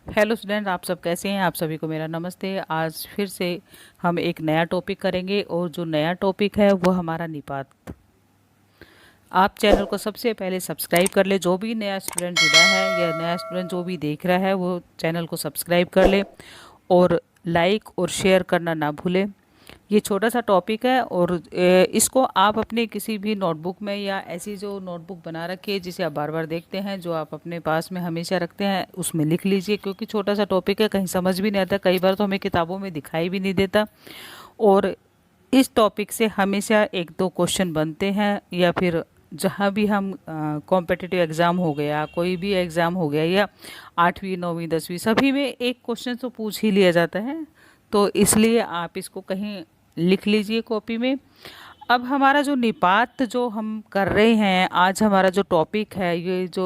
Hello student, आप सब कैसे हैं। आप सभी को मेरा नमस्ते। आज फिर से हम एक नया टॉपिक करेंगे और जो नया टॉपिक है वो हमारा निपात। आप चैनल को सबसे पहले सब्सक्राइब कर ले। जो भी नया स्टूडेंट जुड़ा है या नया स्टूडेंट जो भी देख रहा है वो चैनल को सब्सक्राइब कर ले और लाइक और शेयर करना ना भूले। ये छोटा सा टॉपिक है और इसको आप अपने किसी भी नोटबुक में या ऐसी जो नोटबुक बना रखी है जिसे आप बार बार देखते हैं, जो आप अपने पास में हमेशा रखते हैं, उसमें लिख लीजिए। क्योंकि छोटा सा टॉपिक है, कहीं समझ भी नहीं आता, कई बार तो हमें किताबों में दिखाई भी नहीं देता। और इस टॉपिक से हमेशा एक दो क्वेश्चन बनते हैं, या फिर जहाँ भी हम कॉम्पिटिटिव एग्ज़ाम हो गया, कोई भी एग्ज़ाम हो गया, या 8वीं 9वीं 10वीं सभी में एक क्वेश्चन तो पूछ ही लिया जाता है। तो इसलिए आप इसको कहीं लिख लीजिए कॉपी में। अब हमारा जो निपात जो हम कर रहे हैं, आज हमारा जो टॉपिक है, ये जो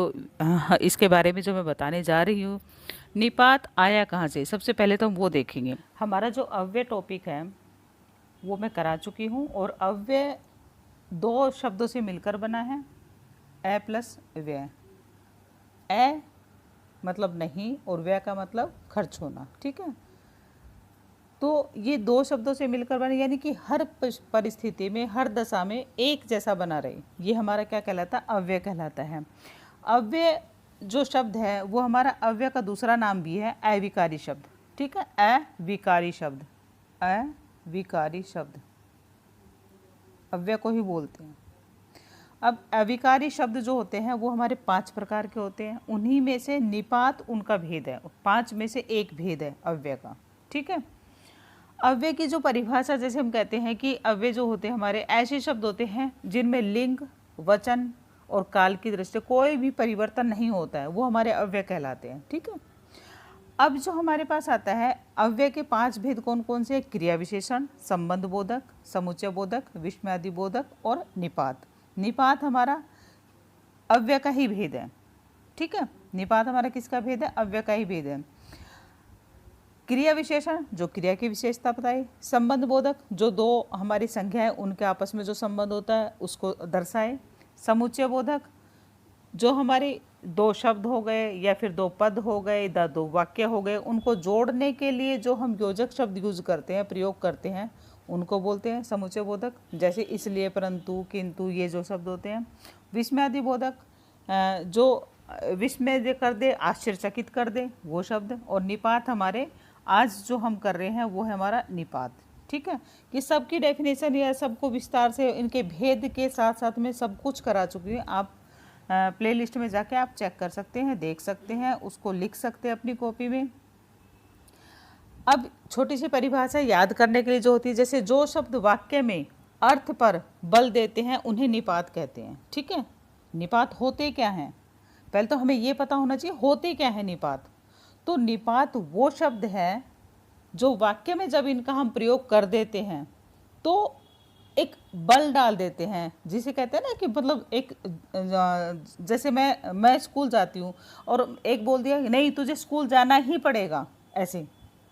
इसके बारे में जो मैं बताने जा रही हूँ, निपात आया कहाँ से, सबसे पहले तो हम वो देखेंगे। हमारा जो अव्यय टॉपिक है वो मैं करा चुकी हूँ, और अव्यय दो शब्दों से मिलकर बना है, ए प्लस व्यय। ए मतलब नहीं और व्यय का मतलब खर्च होना, ठीक है। तो ये दो शब्दों से मिलकर बने, यानी कि हर परिस्थिति में, हर दशा में एक जैसा बना रहे, ये हमारा क्या कहलाता है, अव्यय कहलाता है। अव्यय जो शब्द है वो हमारा अव्यय का दूसरा नाम भी है अविकारी शब्द, ठीक है। अविकारी शब्द, अविकारी शब्द अव्यय को ही बोलते हैं। अब अविकारी शब्द जो होते हैं वो हमारे 5 प्रकार के होते हैं, उन्हीं में से निपात उनका भेद है, 5 में से एक भेद है अव्यय का, ठीक है। अव्यय की जो परिभाषा, जैसे हम कहते हैं कि अव्यय जो होते हैं हमारे ऐसे शब्द होते हैं जिनमें लिंग, वचन और काल की दृष्टि से कोई भी परिवर्तन नहीं होता है, वो हमारे अव्यय कहलाते हैं, ठीक है। अब जो हमारे पास आता है अव्यय के 5 भेद कौन कौन से, क्रिया विशेषण, संबंध बोधक, समुच्चय बोधक, विस्मयादि बोधक और निपात। निपात हमारा अव्यय का ही भेद है, ठीक है। निपात हमारा किसका भेद है, अव्यय का ही भेद है। क्रिया विशेषण जो क्रिया की विशेषता बताए, संबंध बोधक जो दो हमारी संख्या है उनके आपस में जो संबंध होता है उसको दर्शाए, समुच्चय बोधक जो हमारे दो शब्द हो गए या फिर दो पद हो गए या दो वाक्य हो गए, उनको जोड़ने के लिए जो हम योजक शब्द यूज करते हैं, प्रयोग करते हैं, उनको बोलते हैं समुच्चय बोधक। जैसे इसलिए, परंतु, किंतु, ये जो शब्द होते हैं। विस्मयादि बोधक जो विस्मय कर दे, आश्चर्यचकित कर दे, वो शब्द। और निपात हमारे आज जो हम कर रहे हैं वो है हमारा निपात, ठीक है। कि सबकी डेफिनेशन या सबको विस्तार से इनके भेद के साथ साथ में सब कुछ करा चुकी हूँ। आप प्लेलिस्ट में जाके आप चेक कर सकते हैं, देख सकते हैं, उसको लिख सकते हैं अपनी कॉपी में। अब छोटी सी परिभाषा याद करने के लिए जो होती है, जैसे जो शब्द वाक्य में अर्थ पर बल देते हैं उन्हें निपात कहते हैं, ठीक है। निपात होते क्या हैं, पहले तो हमें ये पता होना चाहिए होते क्या है निपात। तो निपात वो शब्द है जो वाक्य में जब इनका हम प्रयोग कर देते हैं तो एक बल डाल देते हैं, जिसे कहते हैं ना कि मतलब एक, जैसे मैं स्कूल जाती हूँ और एक बोल दिया नहीं तुझे स्कूल जाना ही पड़ेगा, ऐसे,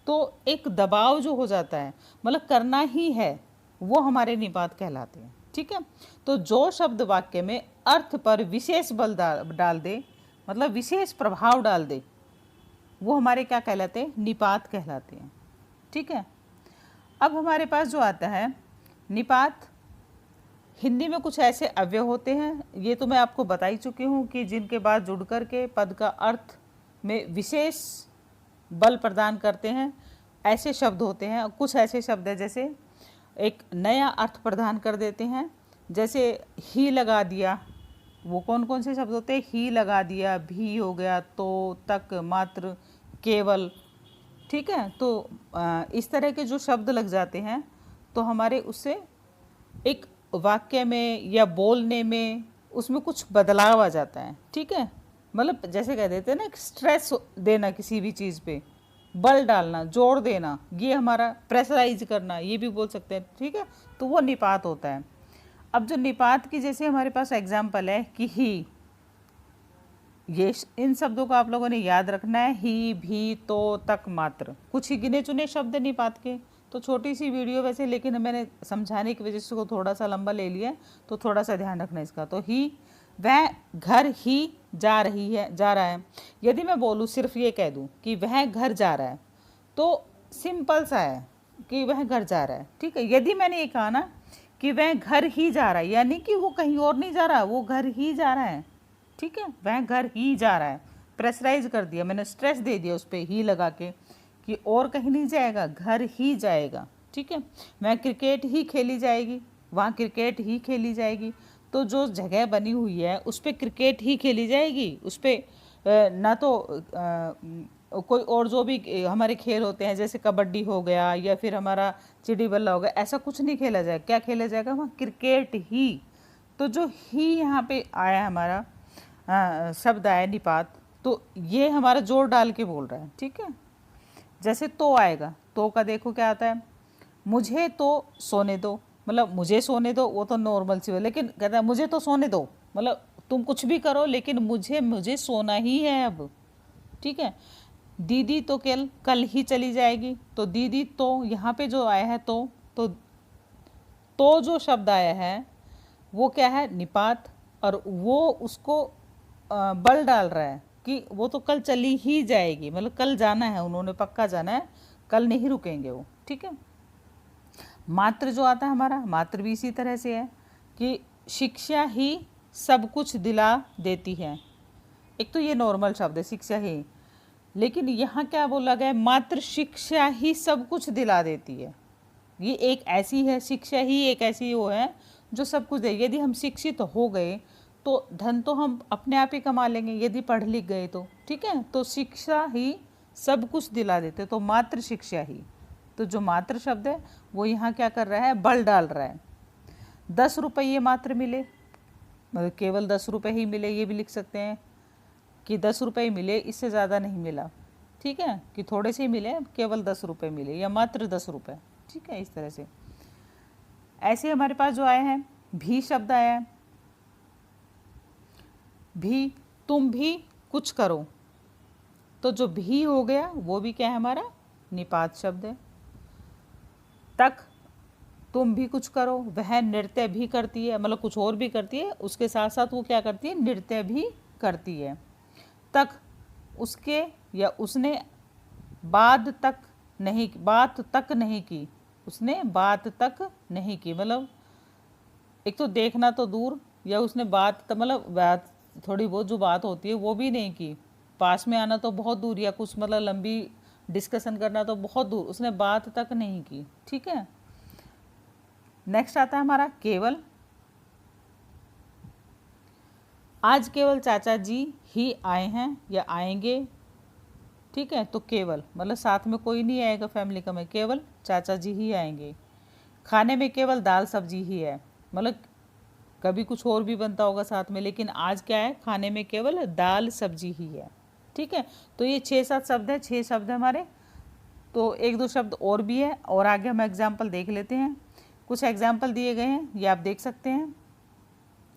तो एक दबाव जो हो जाता है, मतलब करना ही है, वो हमारे निपात कहलाते हैं, ठीक है। तो जो शब्द वाक्य में अर्थ पर विशेष बल डाल दे, मतलब विशेष प्रभाव डाल दे, वो हमारे क्या कहलाते हैं, निपात कहलाते हैं, ठीक है। अब हमारे पास जो आता है निपात, हिंदी में कुछ ऐसे अव्यय होते हैं, ये तो मैं आपको बता ही चुकी हूँ कि जिनके बाद जुड़ कर के पद का अर्थ में विशेष बल प्रदान करते हैं, ऐसे शब्द होते हैं। कुछ ऐसे शब्द हैं जैसे एक नया अर्थ प्रदान कर देते हैं, जैसे ही लगा दिया, वो कौन कौन से शब्द होते हैं, ही लगा दिया, भी हो गया, तो, तक, मात्र, केवल, ठीक है। तो इस तरह के जो शब्द लग जाते हैं तो हमारे उससे एक वाक्य में या बोलने में उसमें कुछ बदलाव आ जाता है, ठीक है। मतलब जैसे कह देते हैं ना, स्ट्रेस देना किसी भी चीज़ पे, बल डालना, जोर देना, ये हमारा प्रेशराइज करना, ये भी बोल सकते हैं, ठीक है। तो वो निपात होता है। अब जो निपात की जैसे हमारे पास एग्जाम्पल है कि ही, ये इन शब्दों को आप लोगों ने याद रखना है, ही, भी, तो, तक, मात्र, कुछ ही गिने चुने शब्द निपात के। तो छोटी सी वीडियो वैसे, लेकिन मैंने समझाने की वजह से को थोड़ा सा लंबा ले लिया, तो थोड़ा सा ध्यान रखना इसका। तो ही वह घर ही जा रहा है। यदि मैं बोलूँ सिर्फ ये कह दूँ कि वह घर जा रहा है तो सिंपल सा है कि वह घर जा रहा है, ठीक है। यदि मैंने ये कहा ना कि वह घर ही जा रहा है, यानी कि वो कहीं और नहीं जा रहा, वो घर ही जा रहा है, ठीक है। वह घर ही जा रहा है, प्रेशराइज कर दिया मैंने, स्ट्रेस दे दिया उस पर ही लगा के कि और कहीं नहीं जाएगा, घर ही जाएगा, ठीक है। वह क्रिकेट ही खेली जाएगी, वहाँ क्रिकेट ही खेली जाएगी। तो जो जगह बनी हुई है उस पर क्रिकेट ही खेली जाएगी, उस पर ना तो कोई और जो भी हमारे खेल होते हैं जैसे कबड्डी हो गया या फिर हमारा चिड़ी बल्ला हो गया, ऐसा कुछ नहीं खेला जाएगा। क्या खेला जाएगा? वहाँ क्रिकेट ही। तो जो ही यहाँ पे आया हमारा शब्द आया निपात, तो ये हमारा जोर डाल के बोल रहा है, ठीक है। जैसे तो आएगा, तो का देखो क्या आता है, मुझे तो सोने दो, मतलब मुझे सोने दो, वो तो नॉर्मल सी है, लेकिन कहता है मुझे तो सोने दो, मतलब तुम कुछ भी करो लेकिन मुझे सोना ही है अब, ठीक है। दीदी तो कल ही चली जाएगी, तो दीदी तो यहाँ पे जो आया है तो जो शब्द आया है वो क्या है? निपात। और वो उसको बल डाल रहा है कि वो तो कल चली ही जाएगी, मतलब कल जाना है, उन्होंने पक्का जाना है, कल नहीं रुकेंगे वो, ठीक है। मात्र जो आता है हमारा, मात्र भी इसी तरह से है कि शिक्षा ही सब कुछ दिला देती है। एक तो ये नॉर्मल शब्द है शिक्षा ही, लेकिन यहाँ क्या बोला गया? मात्र शिक्षा ही सब कुछ दिला देती है। ये एक ऐसी है, शिक्षा ही एक ऐसी वो है जो सब कुछ दे। यदि हम शिक्षित हो गए तो धन तो हम अपने आप ही कमा लेंगे, यदि पढ़ लिख गए तो, ठीक है। तो शिक्षा ही सब कुछ दिला देते, तो मात्र शिक्षा ही। तो जो मात्र शब्द है वो यहाँ क्या कर रहा है? बल डाल रहा है। 10 रुपये मात्र मिले, मतलब केवल 10 रुपये ही मिले, ये भी लिख सकते हैं कि 10 रुपये मिले, इससे ज़्यादा नहीं मिला, ठीक है, कि थोड़े से ही मिले, केवल 10 रुपये मिले या मात्र 10 रुपये, ठीक है। इस तरह से ऐसे हमारे पास जो आए हैं, भी शब्द आया है, भी, तुम भी कुछ करो, तो जो भी हो गया वो भी क्या है? हमारा निपात शब्द है। तक, तुम भी कुछ करो, वह नृत्य भी करती है, मतलब कुछ और भी करती है, उसके साथ साथ वो क्या करती है? नृत्य भी करती है। तक, उसके या उसने बात तक नहीं की, उसने बात तक नहीं की, मतलब एक तो देखना तो दूर, या उसने मतलब बात थोड़ी बहुत जो बात होती है वो भी नहीं की, पास में आना तो बहुत दूर, या कुछ मतलब लंबी डिस्कशन करना तो बहुत दूर, उसने बात तक नहीं की, ठीक है। नेक्स्ट आता है हमारा केवल। आज केवल चाचा जी ही आए हैं या आएंगे, ठीक है। तो केवल मतलब साथ में कोई नहीं आएगा फैमिली का में, केवल चाचा जी ही आएंगे। खाने में केवल दाल सब्जी ही है, मतलब कभी कुछ और भी बनता होगा साथ में, लेकिन आज क्या है? खाने में केवल दाल सब्जी ही है, ठीक है। तो ये 6-7 शब्द है, 6 शब्द है हमारे। तो 1-2 शब्द और भी है, और आगे हम एग्जाम्पल देख लेते हैं। कुछ एग्जाम्पल दिए गए हैं, ये आप देख सकते हैं।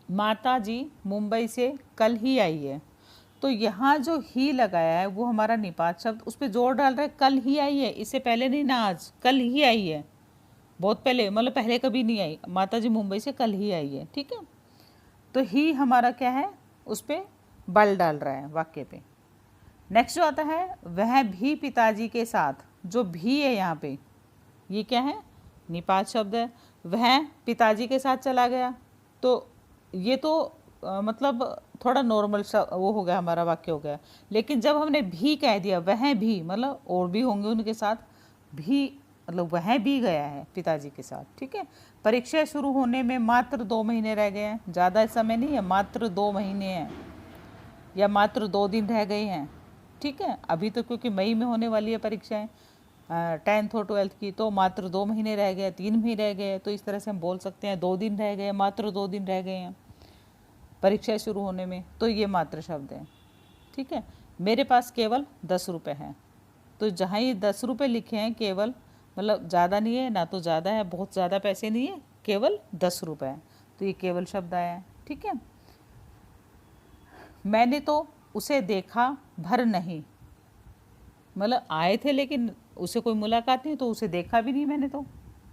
माता जी मुंबई से कल ही आई है, तो यहाँ जो ही लगाया है वो हमारा निपात शब्द, उस पर जोर डाल रहा है, कल ही आई है, इससे पहले नहीं ना, आज कल ही आई है, बहुत पहले, मतलब पहले कभी नहीं आई, माता जी मुंबई से कल ही आई है, ठीक है। तो ही हमारा क्या है? उस पर बल डाल रहा है वाक्य पे। नेक्स्ट जो आता है, वह भी पिताजी के साथ, जो भी है यहाँ पे ये क्या है? निपात शब्द है। वह पिताजी के साथ चला गया, तो ये तो मतलब थोड़ा नॉर्मल वो हो गया, हमारा वाक्य हो गया। लेकिन जब हमने भी कह दिया, वह भी मतलब और भी होंगे उनके साथ, भी मतलब वह भी गया है पिताजी के साथ, ठीक है। परीक्षा शुरू होने में मात्र 2 महीने रह गए हैं, ज़्यादा समय नहीं है, मात्र 2 महीने हैं, या मात्र 2 दिन रह गए हैं, ठीक है। अभी तो क्योंकि मई में होने वाली है परीक्षाएं 10th और 12th की, तो मात्र 2 महीने रह गए, 3 महीने रह गए, तो इस तरह से हम बोल सकते हैं 2 दिन रह गए, मात्र 2 दिन रह गए हैं परीक्षा शुरू होने में, तो ये मात्र शब्द है, ठीक है। मेरे पास केवल 10 रुपये हैं, तो जहाँ ये 10 रुपये लिखे हैं केवल, मतलब ज़्यादा नहीं है, ना तो ज़्यादा है, बहुत ज़्यादा पैसे नहीं है, केवल 10 रुपये हैं, तो ये केवल शब्द आया है, ठीक है। मैंने तो उसे देखा भर नहीं, मतलब आए थे लेकिन उसे कोई मुलाकात नहीं, तो उसे देखा भी नहीं मैंने, तो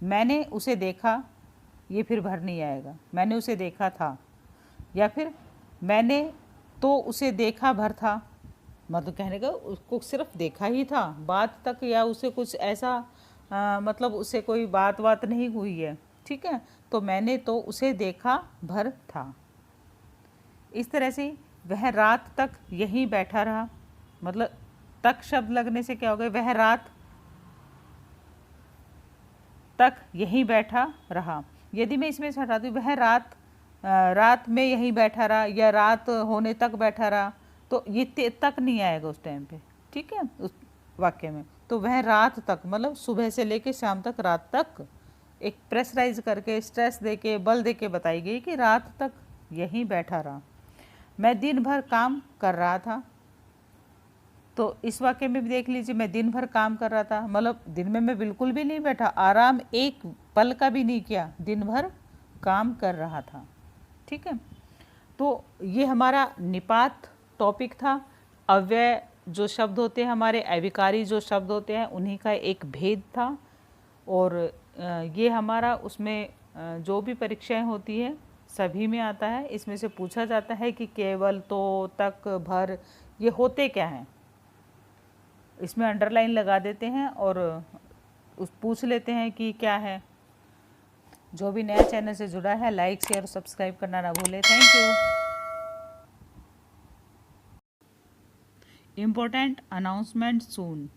मैंने उसे देखा, ये फिर भर नहीं आएगा, मैंने उसे देखा था। या फिर मैंने तो उसे देखा भर था, मतलब कहने का उसको सिर्फ देखा ही था, बात तक या उसे कुछ ऐसा मतलब उससे कोई बात नहीं हुई है, ठीक है। तो मैंने तो उसे देखा भर था। इस तरह से वह रात तक यहीं बैठा रहा, मतलब तक शब्द लगने से क्या हो गया, वह रात तक यहीं बैठा रहा। यदि मैं इसमें से हटा दूँ वह रात में यहीं बैठा रहा या रात होने तक बैठा रहा, तो ये तक नहीं आएगा उस टाइम पे, ठीक है, उस वाक्य में। तो वह रात तक मतलब सुबह से लेके शाम तक, रात तक एक प्रेशराइज करके, स्ट्रेस देके, बल देके बताई गई कि रात तक यहीं बैठा रहा। मैं दिन भर काम कर रहा था, तो इस वाक्य में भी देख लीजिए, मैं दिन भर काम कर रहा था, मतलब दिन में मैं बिल्कुल भी नहीं बैठा, आराम एक पल का भी नहीं किया, दिन भर काम कर रहा था, ठीक है। तो ये हमारा निपात टॉपिक था। अव्यय जो शब्द होते हैं हमारे, अविकारी जो शब्द होते हैं, उन्हीं का एक भेद था। और ये हमारा उसमें जो भी परीक्षाएं होती है सभी में आता है। इसमें से पूछा जाता है कि केवल, तो, तक, भर, ये होते क्या हैं, इसमें अंडरलाइन लगा देते हैं और उस पूछ लेते हैं कि क्या है। जो भी नया चैनल से जुड़ा है, लाइक शेयर और सब्सक्राइब करना ना भूलें। Thank you. Important announcement soon.